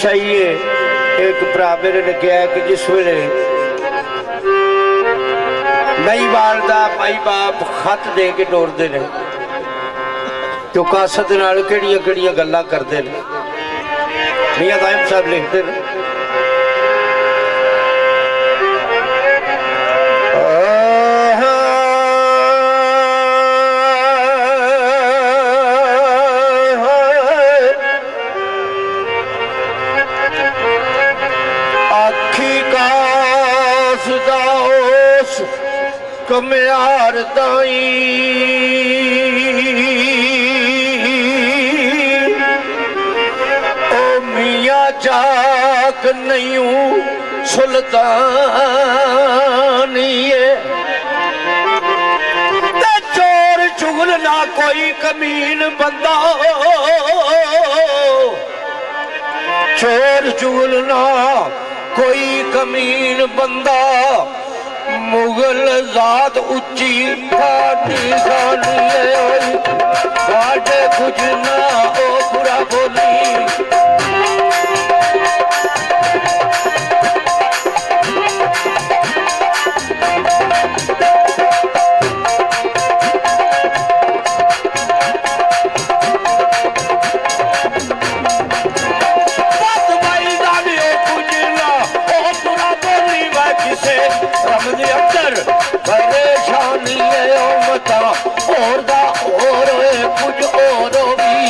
चाहिए एक भरा मेरे ने कहा कि जिस वेले नई बाल का माई बाप खत दे के टोरते हैं तो कासत नाल किहड़ियां किहड़ियां गल्लां करते हैं। मियां कायम साहब लिखते हैं कम्यार दाई ओ मियां जाक नहीं सुल्तानिए चोर चुगल ना कोई कमीन बंदा चोर चुगल ना कोई कमीन बंदा मुगल जात उच्ची खानी खानी कुछ ना ओ बुरा बोली परेशानी मता और दा और कुछ और भी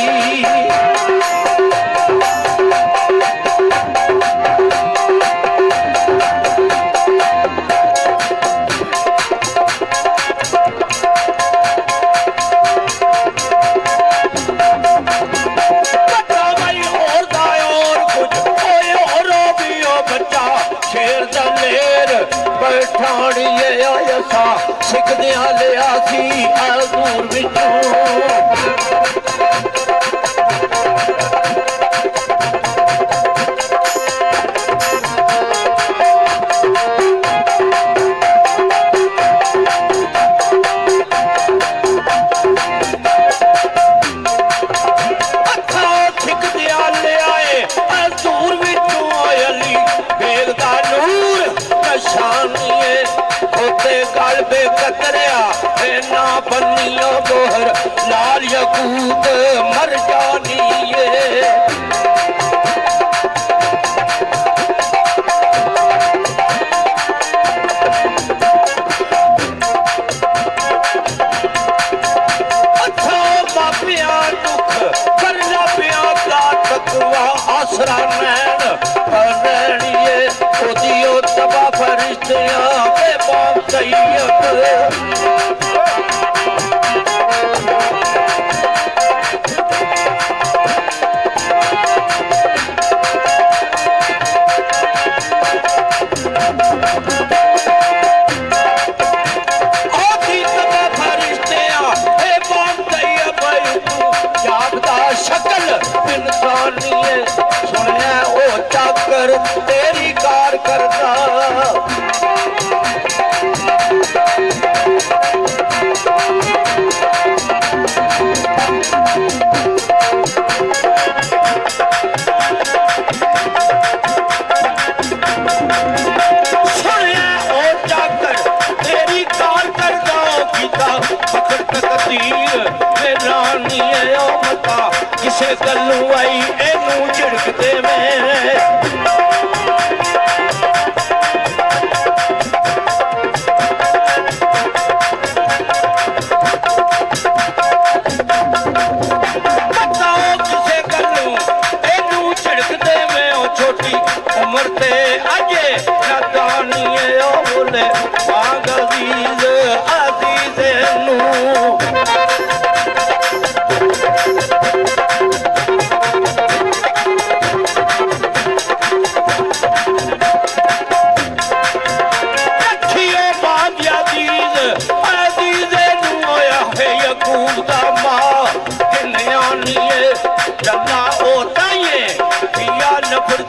सिखदिया लिया सी दूर विचों गोहर लाल यकूत मर जानी अच्छा मापिया दुख करना पिया का तकवा आसरा नैन रैनिए ओदियो तबा फरिश्तियां के बाप तैयब सुनिया ओ चाकर तेरी कार करता सुनिया ओ चाकर तेरी कार करता गीता पकड़ तकदीर में रानी ओ मता किसे गलू आई एनू झिड़कते में बताओ किसे गलू एनू झिड़कते में ओ छोटी उम्र ते अजे नादानी ओ बोले मांग अजीज अजीज नू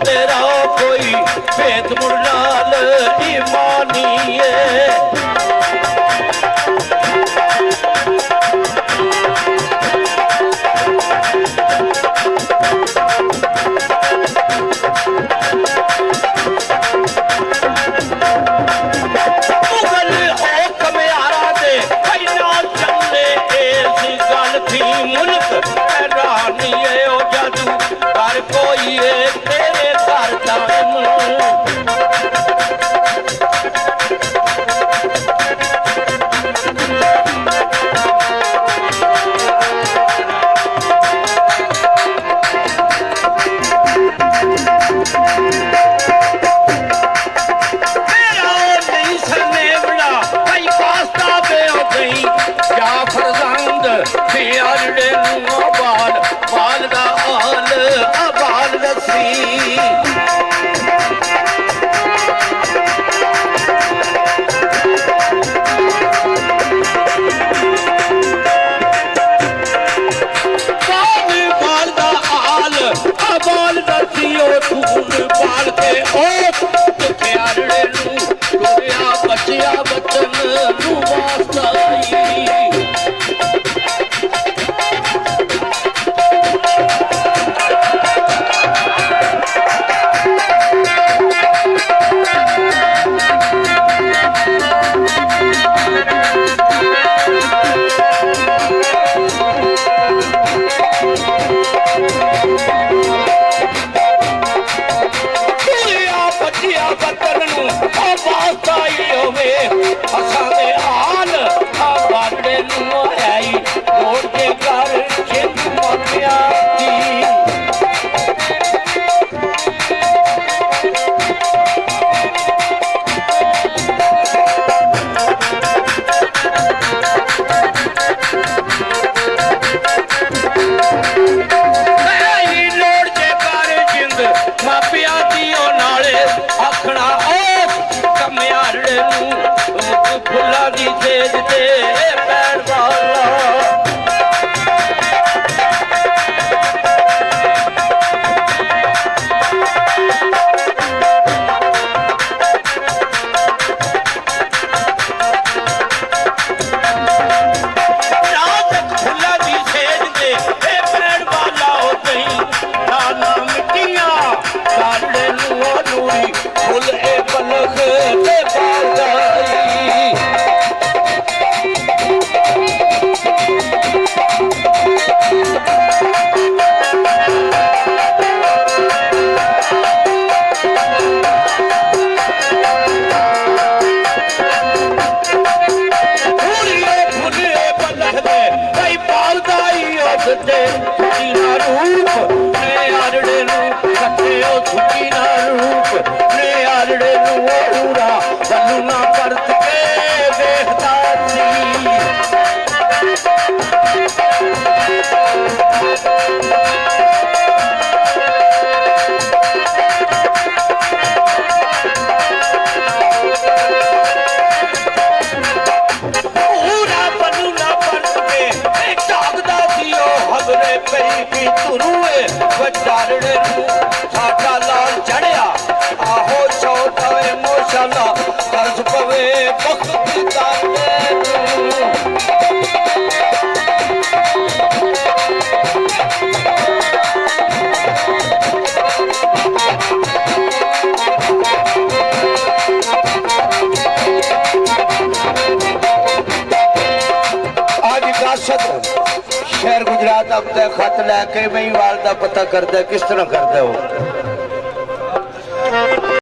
तेरा कोई भेद मुरलाल ईमानिए ਉਹ ਪਿਆਰੜੇ ਨੂੰ ਟੁਰਿਆ ਬਚਿਆ ਬਚਨ ਨੂੰ ਵਾਸਤਾਈ ਫੁੱਲਾਂ ਦੀ ਸੇਜ ਤੇ ਪੈਣ ਵਾਲਾ ਰਾਤ ਫੁੱਲਾਂ ਦੀ ਸੇਜ ਤੇ ਪੈਣ ਵਾਲਾ ਹੋ ਗਈ ਨਾ ਮਿੱਟੀਆਂ ਕਾਲੇ ਨੂੰ ਨੂਰੀ ਫੁੱਲ ਇਹ ਪਲਕ ਤੇ ਬਾਜ਼ਾਈ ਸਾਡਾ ਲਾਲ ਚੜਿਆ ਆਹੋ ਛੋਟਾ ਮੋਸ਼ਾਲਾ ਕਰਜ਼ ਪਵੇ ਬਖਤ ਦਾਤੇ ਨੂੰ आज कासद शहर गुजरात अपने खत लैके महिवाल का पता करता किस तरह करता हो